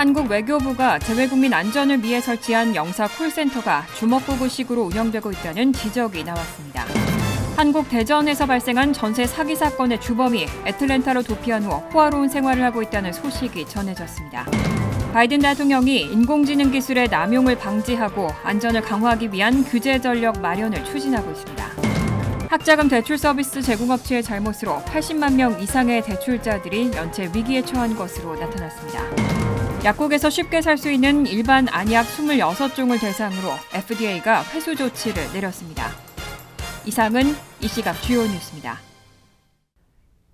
한국 외교부가 재외국민 안전을 위해 설치한 영사 콜센터가 주먹구구식으로 운영되고 있다는 지적이 나왔습니다. 한국 대전에서 발생한 전세 사기 사건의 주범이 애틀랜타로 도피한 후 호화로운 생활을 하고 있다는 소식이 전해졌습니다. 바이든 대통령이 인공지능 기술의 남용을 방지하고 안전을 강화하기 위한 규제 전력 마련을 추진하고 있습니다. 학자금 대출 서비스 제공업체의 잘못으로 80만 명 이상의 대출자들이 연체 위기에 처한 것으로 나타났습니다. 약국에서 쉽게 살 수 있는 일반 안약 26종을 대상으로 FDA가 회수 조치를 내렸습니다. 이상은 이 시각 주요 뉴스입니다.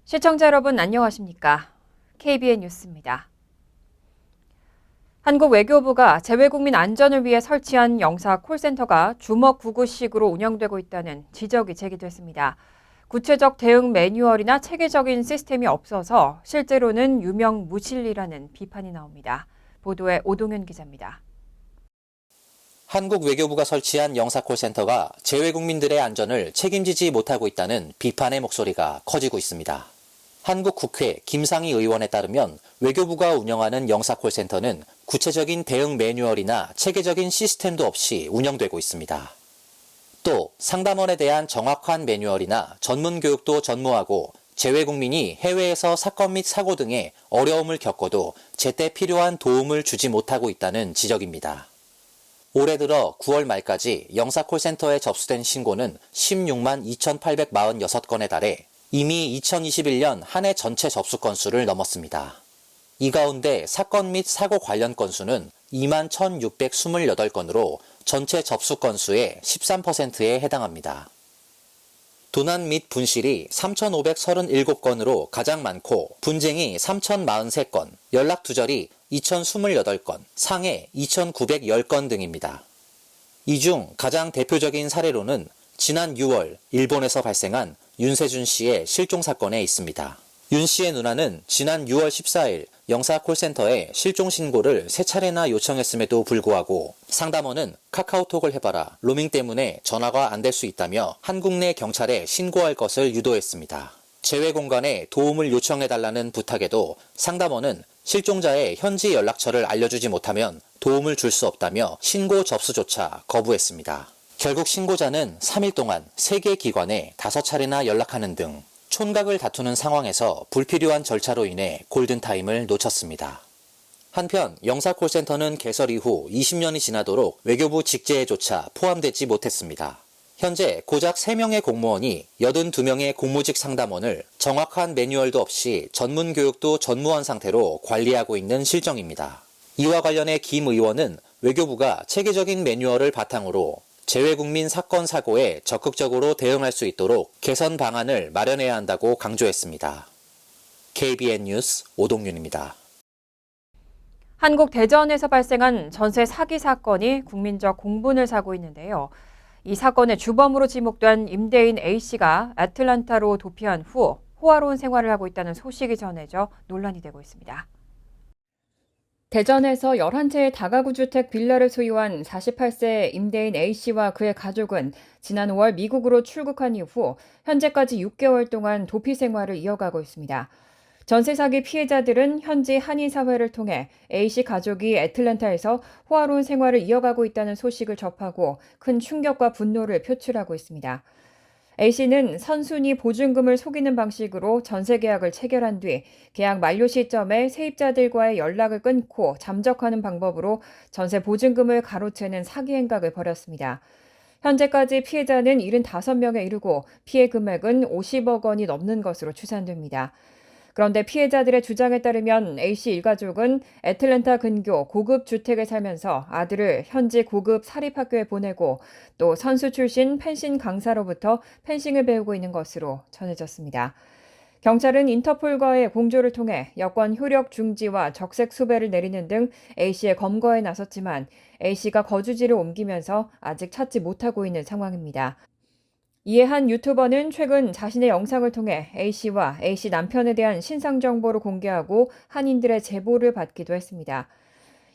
시청자 여러분 안녕하십니까? KBN 뉴스입니다. 한국 외교부가 재외국민 안전을 위해 설치한 영사 콜센터가 주먹구구식으로 운영되고 있다는 지적이 제기됐습니다. 구체적 대응 매뉴얼이나 체계적인 시스템이 없어서 실제로는 유명무실이라는 비판이 나옵니다. 보도에 오동현 기자입니다. 한국 외교부가 설치한 영사 콜센터가 재외국민들의 안전을 책임지지 못하고 있다는 비판의 목소리가 커지고 있습니다. 한국 국회 김상희 의원에 따르면 외교부가 운영하는 영사 콜센터는 구체적인 대응 매뉴얼이나 체계적인 시스템도 없이 운영되고 있습니다. 또 상담원에 대한 정확한 매뉴얼이나 전문 교육도 전무하고 재외국민이 해외에서 사건 및 사고 등의 어려움을 겪어도 제때 필요한 도움을 주지 못하고 있다는 지적입니다. 올해 들어 9월 말까지 영사 콜센터에 접수된 신고는 16만 2,846건에 달해 이미 2021년 한 해 전체 접수 건수를 넘었습니다. 이 가운데 사건 및 사고 관련 건수는 2만 1,628건으로 전체 접수 건수의 13%에 해당합니다. 도난 및 분실이 3,537건으로 가장 많고 분쟁이 3,043건, 연락 두절이 2,028건, 상해 2,910건 등입니다. 이 중 가장 대표적인 사례로는 지난 6월 일본에서 발생한 윤세준 씨의 실종 사건에 있습니다. 윤 씨의 누나는 지난 6월 14일 영사 콜센터에 실종 신고를 3차례나 요청했음에도 불구하고 상담원은 카카오톡을 해봐라, 로밍 때문에 전화가 안 될 수 있다며 한국 내 경찰에 신고할 것을 유도했습니다. 재외 공간에 도움을 요청해달라는 부탁에도 상담원은 실종자의 현지 연락처를 알려주지 못하면 도움을 줄 수 없다며 신고 접수조차 거부했습니다. 결국 신고자는 3일 동안 3개 기관에 5차례나 연락하는 등 촌각을 다투는 상황에서 불필요한 절차로 인해 골든타임을 놓쳤습니다. 한편 영사 콜센터는 개설 이후 20년이 지나도록 외교부 직제에조차 포함되지 못했습니다. 현재 고작 3명의 공무원이 82명의 공무직 상담원을 정확한 매뉴얼도 없이 전문 교육도 전무한 상태로 관리하고 있는 실정입니다. 이와 관련해 김 의원은 외교부가 체계적인 매뉴얼을 바탕으로 재외국민 사건 사고에 적극적으로 대응할 수 있도록 개선 방안을 마련해야 한다고 강조했습니다. KBN 뉴스 오동윤입니다. 한국 대전에서 발생한 전세 사기 사건이 국민적 공분을 사고 있는데요. 이 사건의 주범으로 지목된 임대인 A씨가 애틀랜타로 도피한 후 호화로운 생활을 하고 있다는 소식이 전해져 논란이 되고 있습니다. 대전에서 11채의 다가구 주택 빌라를 소유한 48세 임대인 A씨와 그의 가족은 지난 5월 미국으로 출국한 이후 현재까지 6개월 동안 도피 생활을 이어가고 있습니다. 전세 사기 피해자들은 현지 한인사회를 통해 A씨 가족이 애틀랜타에서 호화로운 생활을 이어가고 있다는 소식을 접하고 큰 충격과 분노를 표출하고 있습니다. A씨는 선순위 보증금을 속이는 방식으로 전세 계약을 체결한 뒤 계약 만료 시점에 세입자들과의 연락을 끊고 잠적하는 방법으로 전세 보증금을 가로채는 사기 행각을 벌였습니다. 현재까지 피해자는 75명에 이르고 피해 금액은 50억 원이 넘는 것으로 추산됩니다. 그런데 피해자들의 주장에 따르면 A씨 일가족은 애틀랜타 근교 고급 주택에 살면서 아들을 현지 고급 사립학교에 보내고 또 선수 출신 펜싱 강사로부터 펜싱을 배우고 있는 것으로 전해졌습니다. 경찰은 인터폴과의 공조를 통해 여권 효력 중지와 적색 수배를 내리는 등 A씨의 검거에 나섰지만 A씨가 거주지를 옮기면서 아직 찾지 못하고 있는 상황입니다. 이에 한 유튜버는 최근 자신의 영상을 통해 A씨와 A씨 남편에 대한 신상 정보를 공개하고 한인들의 제보를 받기도 했습니다.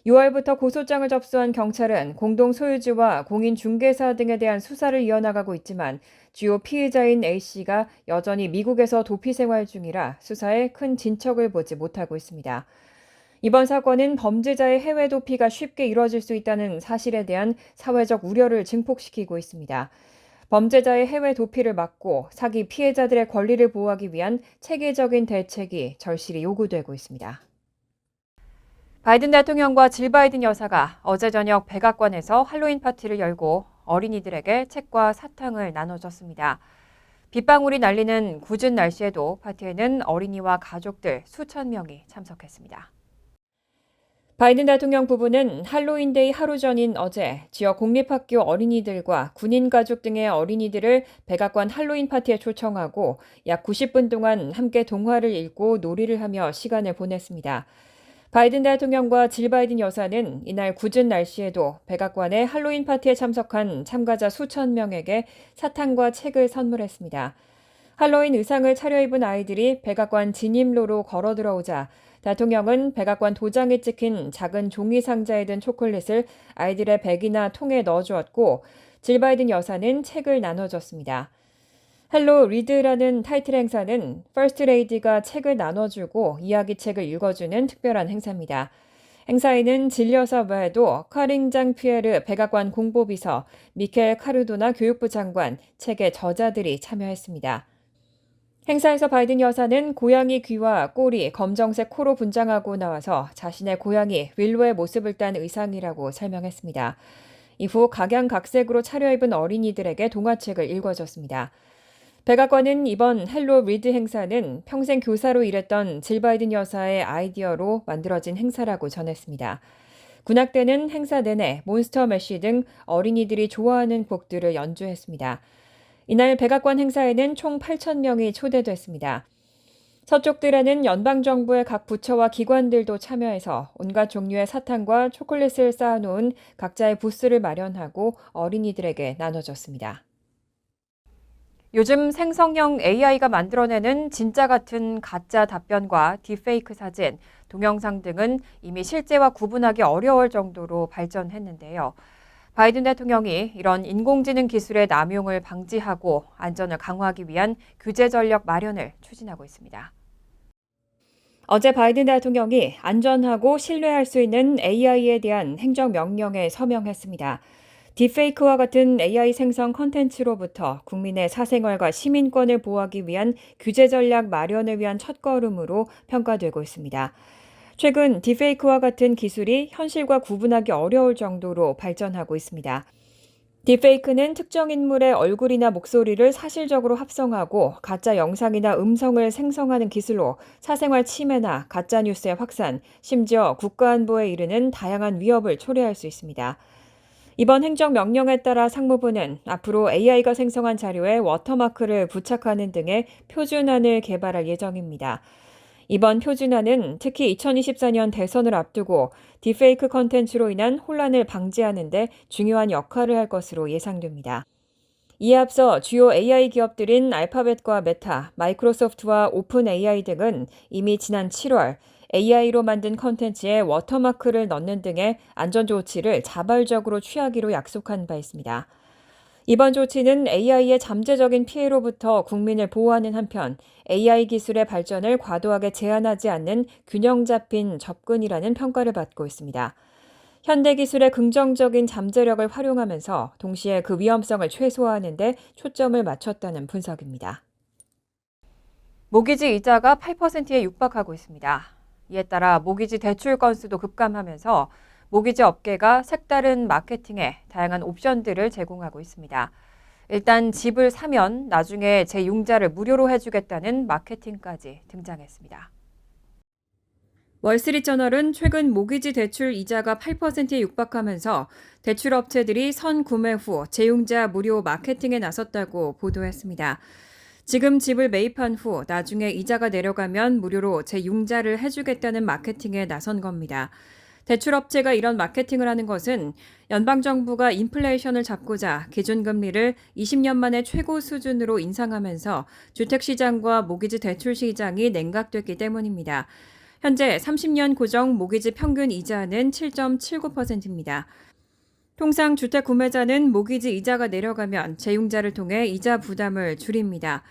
6월부터 고소장을 접수한 경찰은 공동 소유주와 공인중개사 등에 대한 수사를 이어나가고 있지만 주요 피해자인 A씨가 여전히 미국에서 도피 생활 중이라 수사에 큰 진척을 보지 못하고 있습니다. 이번 사건은 범죄자의 해외 도피가 쉽게 이뤄질 수 있다는 사실에 대한 사회적 우려를 증폭시키고 있습니다. 범죄자의 해외 도피를 막고 사기 피해자들의 권리를 보호하기 위한 체계적인 대책이 절실히 요구되고 있습니다. 바이든 대통령과 질 바이든 여사가 어제 저녁 백악관에서 할로윈 파티를 열고 어린이들에게 책과 사탕을 나눠줬습니다. 빗방울이 날리는 궂은 날씨에도 파티에는 어린이와 가족들 수천 명이 참석했습니다. 바이든 대통령 부부는 할로윈데이 하루 전인 어제 지역 공립학교 어린이들과 군인 가족 등의 어린이들을 백악관 할로윈 파티에 초청하고 약 90분 동안 함께 동화를 읽고 놀이를 하며 시간을 보냈습니다. 바이든 대통령과 질 바이든 여사는 이날 궂은 날씨에도 백악관의 할로윈 파티에 참석한 참가자 수천 명에게 사탕과 책을 선물했습니다. 할로윈 의상을 차려입은 아이들이 백악관 진입로로 걸어 들어오자 대통령은 백악관 도장이 찍힌 작은 종이 상자에 든 초콜릿을 아이들의 백이나 통에 넣어주었고 질 바이든 여사는 책을 나눠줬습니다. 헬로 리드라는 타이틀 행사는 퍼스트 레이디가 책을 나눠주고 이야기책을 읽어주는 특별한 행사입니다. 행사에는 질 여사 외에도 카린 장 피에르 백악관 공보비서, 미켈 카르도나 교육부 장관, 책의 저자들이 참여했습니다. 행사에서 바이든 여사는 고양이 귀와 꼬리, 검정색 코로 분장하고 나와서 자신의 고양이 윌로의 모습을 딴 의상이라고 설명했습니다. 이후 각양각색으로 차려입은 어린이들에게 동화책을 읽어줬습니다. 백악관은 이번 헬로 리드 행사는 평생 교사로 일했던 질 바이든 여사의 아이디어로 만들어진 행사라고 전했습니다. 군악대는 행사 내내 몬스터 매시 등 어린이들이 좋아하는 곡들을 연주했습니다. 이날 백악관 행사에는 총 8,000명이 초대됐습니다. 서쪽들에는 연방정부의 각 부처와 기관들도 참여해서 온갖 종류의 사탕과 초콜릿을 쌓아놓은 각자의 부스를 마련하고 어린이들에게 나눠줬습니다. 요즘 생성형 AI가 만들어내는 진짜 같은 가짜 답변과 딥페이크 사진, 동영상 등은 이미 실제와 구분하기 어려울 정도로 발전했는데요. 바이든 대통령이 이런 인공지능 기술의 남용을 방지하고 안전을 강화하기 위한 규제 전력 마련을 추진하고 있습니다. 어제 바이든 대통령이 안전하고 신뢰할 수 있는 AI에 대한 행정명령에 서명했습니다. 딥페이크와 같은 AI 생성 콘텐츠로부터 국민의 사생활과 시민권을 보호하기 위한 규제 전략 마련을 위한 첫걸음으로 평가되고 있습니다. 최근 딥페이크와 같은 기술이 현실과 구분하기 어려울 정도로 발전하고 있습니다. 딥페이크는 특정 인물의 얼굴이나 목소리를 사실적으로 합성하고 가짜 영상이나 음성을 생성하는 기술로 사생활 침해나 가짜뉴스의 확산, 심지어 국가안보에 이르는 다양한 위협을 초래할 수 있습니다. 이번 행정명령에 따라 상무부는 앞으로 AI가 생성한 자료에 워터마크를 부착하는 등의 표준안을 개발할 예정입니다. 이번 표준안은 특히 2024년 대선을 앞두고 딥페이크 컨텐츠로 인한 혼란을 방지하는 데 중요한 역할을 할 것으로 예상됩니다. 이에 앞서 주요 AI 기업들인 알파벳과 메타, 마이크로소프트와 오픈 AI 등은 이미 지난 7월 AI로 만든 컨텐츠에 워터마크를 넣는 등의 안전 조치를 자발적으로 취하기로 약속한 바 있습니다. 이번 조치는 AI의 잠재적인 피해로부터 국민을 보호하는 한편 AI 기술의 발전을 과도하게 제한하지 않는 균형 잡힌 접근이라는 평가를 받고 있습니다. 현대 기술의 긍정적인 잠재력을 활용하면서 동시에 그 위험성을 최소화하는 데 초점을 맞췄다는 분석입니다. 모기지 이자가 8%에 육박하고 있습니다. 이에 따라 모기지 대출 건수도 급감하면서 모기지 업계가 색다른 마케팅에 다양한 옵션들을 제공하고 있습니다. 일단 집을 사면 나중에 제 융자를 무료로 해주겠다는 마케팅까지 등장했습니다. 월스트리트저널은 최근 모기지 대출 이자가 8%에 육박하면서 대출업체들이 선구매 후 재융자 무료 마케팅에 나섰다고 보도했습니다. 지금 집을 매입한 후 나중에 이자가 내려가면 무료로 재융자를 해주겠다는 마케팅에 나선 겁니다. 대출업체가 이런 마케팅을 하는 것은 연방정부가 인플레이션을 잡고자 기준금리를 20년 만에 최고 수준으로 인상하면서 주택시장과 모기지 대출 시장이 냉각됐기 때문입니다. 현재 30년 고정 모기지 평균 이자는 7.79%입니다. 통상 주택 구매자는 모기지 이자가 내려가면 재융자를 통해 이자 부담을 줄입니다.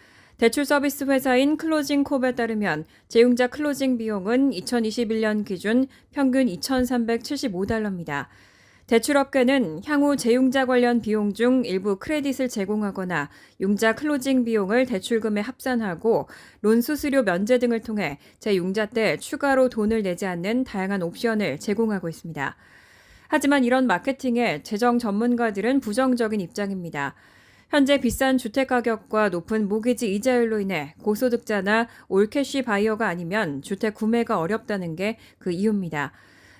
대출 서비스 회사인 클로징콥에 따르면 재융자 클로징 비용은 2021년 기준 평균 2,375달러입니다. 대출업계는 향후 재융자 관련 비용 중 일부 크레딧을 제공하거나 융자 클로징 비용을 대출금에 합산하고 론 수수료 면제 등을 통해 재융자 때 추가로 돈을 내지 않는 다양한 옵션을 제공하고 있습니다. 하지만 이런 마케팅에 재정 전문가들은 부정적인 입장입니다. 현재 비싼 주택 가격과 높은 모기지 이자율로 인해 고소득자나 올캐시 바이어가 아니면 주택 구매가 어렵다는 게 그 이유입니다.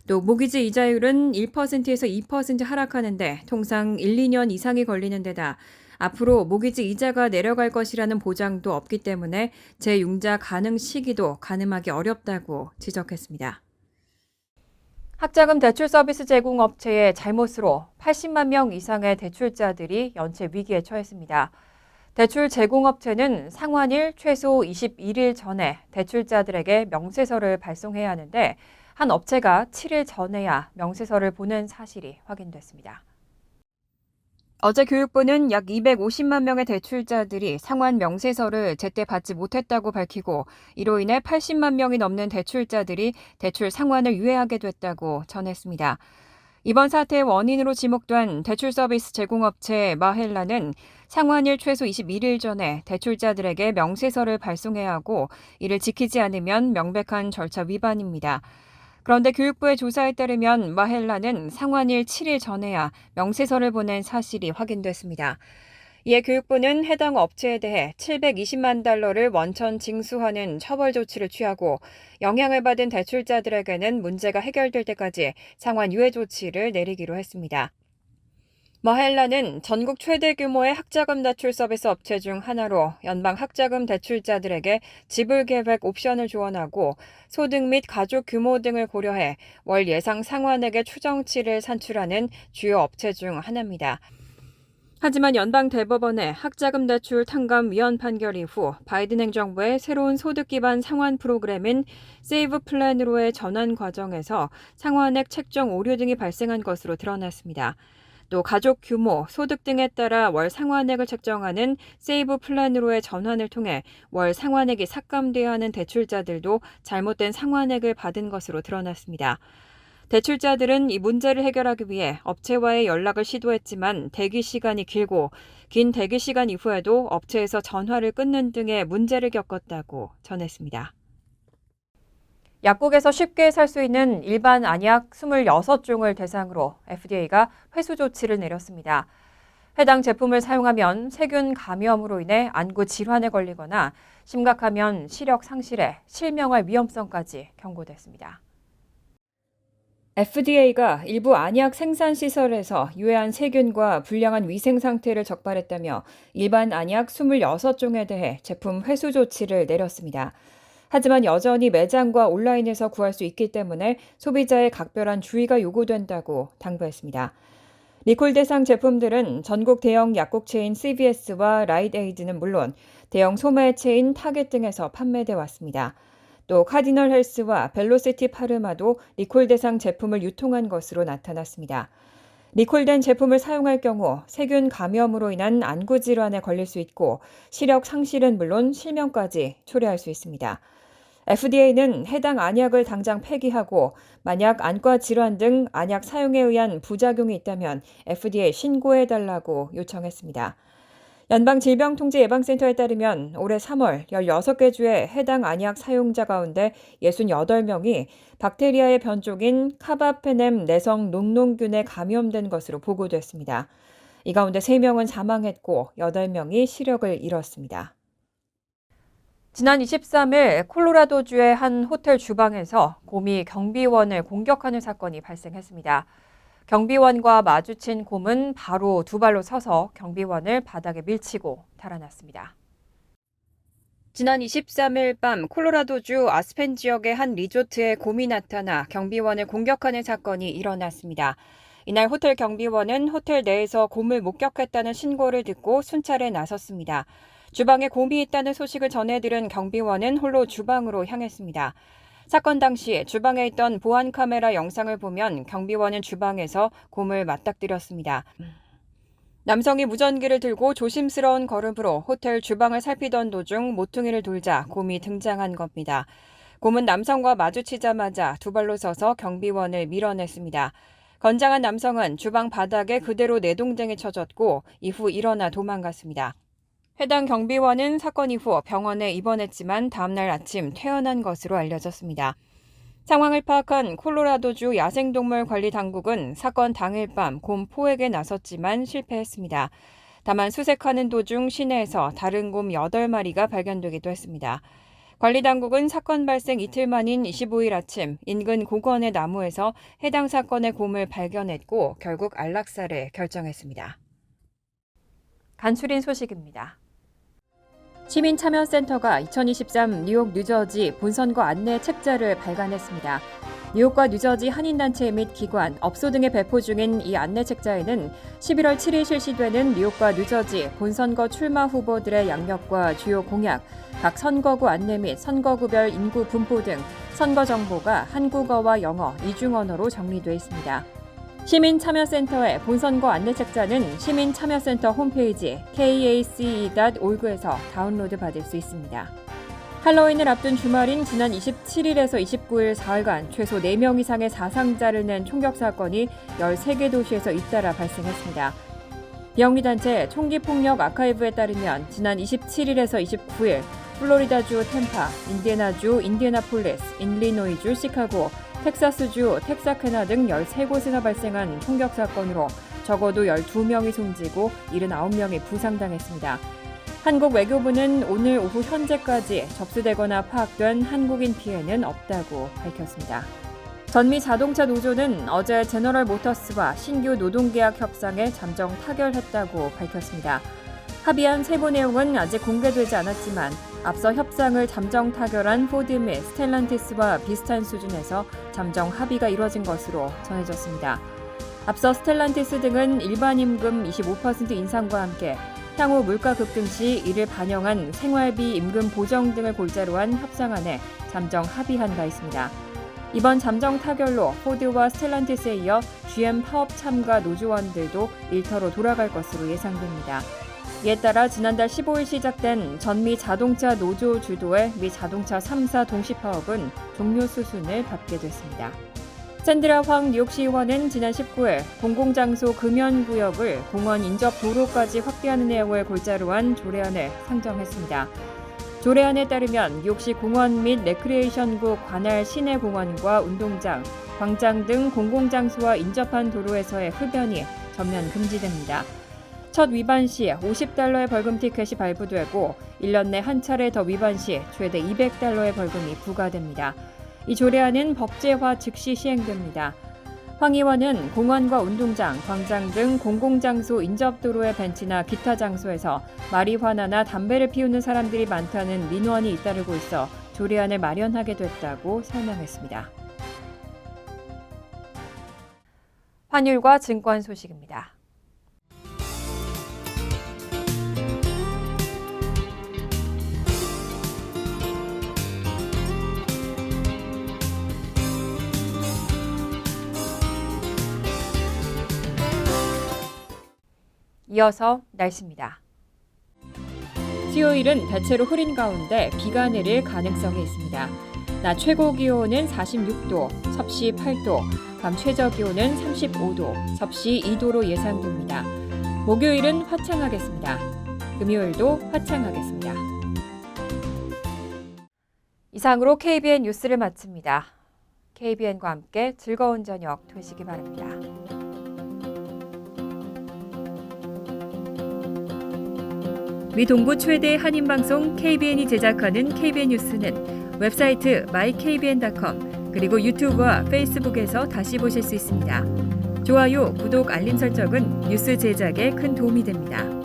또 모기지 이자율은 1%에서 2% 하락하는데 통상 1, 2년 이상이 걸리는 데다 앞으로 모기지 이자가 내려갈 것이라는 보장도 없기 때문에 재융자 가능 시기도 가늠하기 어렵다고 지적했습니다. 학자금 대출 서비스 제공 업체의 잘못으로 80만 명 이상의 대출자들이 연체 위기에 처했습니다. 대출 제공업체는 상환일 최소 21일 전에 대출자들에게 명세서를 발송해야 하는데 한 업체가 7일 전에야 명세서를 보낸 사실이 확인됐습니다. 어제 교육부는 약 250만 명의 대출자들이 상환 명세서를 제때 받지 못했다고 밝히고 이로 인해 80만 명이 넘는 대출자들이 대출 상환을 유예하게 됐다고 전했습니다. 이번 사태의 원인으로 지목된 대출 서비스 제공업체 마헬라는 상환일 최소 21일 전에 대출자들에게 명세서를 발송해야 하고 이를 지키지 않으면 명백한 절차 위반입니다. 그런데 교육부의 조사에 따르면 마헬라는 상환일 7일 전에야 명세서를 보낸 사실이 확인됐습니다. 이에 교육부는 해당 업체에 대해 720만 달러를 원천 징수하는 처벌 조치를 취하고 영향을 받은 대출자들에게는 문제가 해결될 때까지 상환 유예 조치를 내리기로 했습니다. 마헬라는 전국 최대 규모의 학자금 대출 서비스 업체 중 하나로 연방 학자금 대출자들에게 지불 계획 옵션을 조언하고 소득 및 가족 규모 등을 고려해 월 예상 상환액의 추정치를 산출하는 주요 업체 중 하나입니다. 하지만 연방 대법원의 학자금 대출 탕감 위헌 판결 이후 바이든 행정부의 새로운 소득 기반 상환 프로그램인 세이브 플랜으로의 전환 과정에서 상환액 책정 오류 등이 발생한 것으로 드러났습니다. 또 가족 규모, 소득 등에 따라 월 상환액을 책정하는 세이브 플랜으로의 전환을 통해 월 상환액이 삭감돼야 하는 대출자들도 잘못된 상환액을 받은 것으로 드러났습니다. 대출자들은 이 문제를 해결하기 위해 업체와의 연락을 시도했지만 대기 시간이 길고 긴 대기 시간 이후에도 업체에서 전화를 끊는 등의 문제를 겪었다고 전했습니다. 약국에서 쉽게 살 수 있는 일반 안약 26종을 대상으로 FDA가 회수 조치를 내렸습니다. 해당 제품을 사용하면 세균 감염으로 인해 안구 질환에 걸리거나 심각하면 시력 상실에 실명할 위험성까지 경고됐습니다. FDA가 일부 안약 생산 시설에서 유해한 세균과 불량한 위생 상태를 적발했다며 일반 안약 26종에 대해 제품 회수 조치를 내렸습니다. 하지만 여전히 매장과 온라인에서 구할 수 있기 때문에 소비자의 각별한 주의가 요구된다고 당부했습니다. 리콜 대상 제품들은 전국 대형 약국 체인 CVS와 라이트에이드는 물론 대형 소매 체인 타겟 등에서 판매돼 왔습니다. 또 카디널 헬스와 벨로시티 파르마도 리콜 대상 제품을 유통한 것으로 나타났습니다. 리콜된 제품을 사용할 경우 세균 감염으로 인한 안구 질환에 걸릴 수 있고 시력 상실은 물론 실명까지 초래할 수 있습니다. FDA는 해당 안약을 당장 폐기하고 만약 안과 질환 등 안약 사용에 의한 부작용이 있다면 FDA 신고해달라고 요청했습니다. 연방질병통제예방센터에 따르면 올해 3월 16개 주의 해당 안약 사용자 가운데 68명이 박테리아의 변종인 카바페넴 내성 녹농균에 감염된 것으로 보고됐습니다. 이 가운데 3명은 사망했고 8명이 시력을 잃었습니다. 지난 23일 콜로라도주의 한 호텔 주방에서 곰이 경비원을 공격하는 사건이 발생했습니다. 경비원과 마주친 곰은 바로 두 발로 서서 경비원을 바닥에 밀치고 달아났습니다. 지난 23일 밤 콜로라도주 아스펜 지역의 한 리조트에 곰이 나타나 경비원을 공격하는 사건이 일어났습니다. 이날 호텔 경비원은 호텔 내에서 곰을 목격했다는 신고를 듣고 순찰에 나섰습니다. 주방에 곰이 있다는 소식을 전해들은 경비원은 홀로 주방으로 향했습니다. 사건 당시 주방에 있던 보안 카메라 영상을 보면 경비원은 주방에서 곰을 맞닥뜨렸습니다. 남성이 무전기를 들고 조심스러운 걸음으로 호텔 주방을 살피던 도중 모퉁이를 돌자 곰이 등장한 겁니다. 곰은 남성과 마주치자마자 두 발로 서서 경비원을 밀어냈습니다. 건장한 남성은 주방 바닥에 그대로 내동댕이 쳐졌고 이후 일어나 도망갔습니다. 해당 경비원은 사건 이후 병원에 입원했지만 다음날 아침 퇴원한 것으로 알려졌습니다. 상황을 파악한 콜로라도주 야생동물관리당국은 사건 당일 밤 곰 포획에 나섰지만 실패했습니다. 다만 수색하는 도중 시내에서 다른 곰 8마리가 발견되기도 했습니다. 관리당국은 사건 발생 이틀 만인 25일 아침 인근 공원의 나무에서 해당 사건의 곰을 발견했고 결국 안락사를 결정했습니다. 간추린 소식입니다. 시민참여센터가 2023 뉴욕 뉴저지 본선거 안내 책자를 발간했습니다. 뉴욕과 뉴저지 한인단체 및 기관, 업소 등에 배포 중인 이 안내 책자에는 11월 7일 실시되는 뉴욕과 뉴저지 본선거 출마 후보들의 양력과 주요 공약, 각 선거구 안내 및 선거구별 인구 분포 등 선거 정보가 한국어와 영어, 이중 언어로 정리되어 있습니다. 시민참여센터의 본선거 안내책자는 시민참여센터 홈페이지 kace.org에서 다운로드 받을 수 있습니다. 할로윈을 앞둔 주말인 지난 27일에서 29일 사흘간 최소 4명 이상의 사상자를 낸 총격 사건이 13개 도시에서 잇따라 발생했습니다. 비영리단체 총기폭력 아카이브에 따르면 지난 27일에서 29일 플로리다주 템파, 인디애나주 인디애나폴리스, 일리노이주 시카고, 텍사스주 텍사카나 등 13곳에서 발생한 총격 사건으로 적어도 12명이 숨지고 79명이 부상당했습니다. 한국 외교부는 오늘 오후 현재까지 접수되거나 파악된 한국인 피해는 없다고 밝혔습니다. 전미 자동차 노조는 어제 제너럴 모터스와 신규 노동계약 협상에 잠정 타결했다고 밝혔습니다. 합의한 세부 내용은 아직 공개되지 않았지만 앞서 협상을 잠정 타결한 포드 및 스텔란티스와 비슷한 수준에서 잠정 합의가 이뤄진 것으로 전해졌습니다. 앞서 스텔란티스 등은 일반 임금 25% 인상과 함께 향후 물가 급등 시 이를 반영한 생활비 임금 보정 등을 골자로 한 협상안에 잠정 합의한 바 있습니다. 이번 잠정 타결로 포드와 스텔란티스에 이어 GM 파업 참가 노조원들도 일터로 돌아갈 것으로 예상됩니다. 이에 따라 지난달 15일 시작된 전미 자동차 노조 주도의 미 자동차 3사 동시 파업은 종료 수순을 밟게 됐습니다. 샌드라 황 뉴욕시의원은 지난 19일 공공장소 금연구역을 공원 인접 도로까지 확대하는 내용을 골자로 한 조례안을 상정했습니다. 조례안에 따르면 뉴욕시 공원 및 레크리에이션구 관할 시내공원과 운동장, 광장 등 공공장소와 인접한 도로에서의 흡연이 전면 금지됩니다. 첫 위반 시 $50의 벌금 티켓이 발부되고 1년 내 한 차례 더 위반 시 최대 $200의 벌금이 부과됩니다. 이 조례안은 법제화 즉시 시행됩니다. 황 의원은 공원과 운동장, 광장 등 공공장소 인접도로의 벤치나 기타 장소에서 마리화나나 담배를 피우는 사람들이 많다는 민원이 잇따르고 있어 조례안을 마련하게 됐다고 설명했습니다. 환율과 증권 소식입니다. 이어서 날씨입니다. 수요일은 대체로 흐린 가운데 비가 내릴 가능성이 있습니다. 낮 최고 기온은 46도, 섭씨 8도, 밤 최저 기온은 35도, 섭씨 2도로 예상됩니다. 목요일은 화창하겠습니다. 금요일도 화창하겠습니다. 이상으로 KBN 뉴스를 마칩니다. KBN과 함께 즐거운 저녁 되시기 바랍니다. 미 동부 최대 한인방송 KBN이 제작하는 KBN 뉴스는 웹사이트 mykbn.com 그리고 유튜브와 페이스북에서 다시 보실 수 있습니다. 좋아요, 구독, 알림 설정은 뉴스 제작에 큰 도움이 됩니다.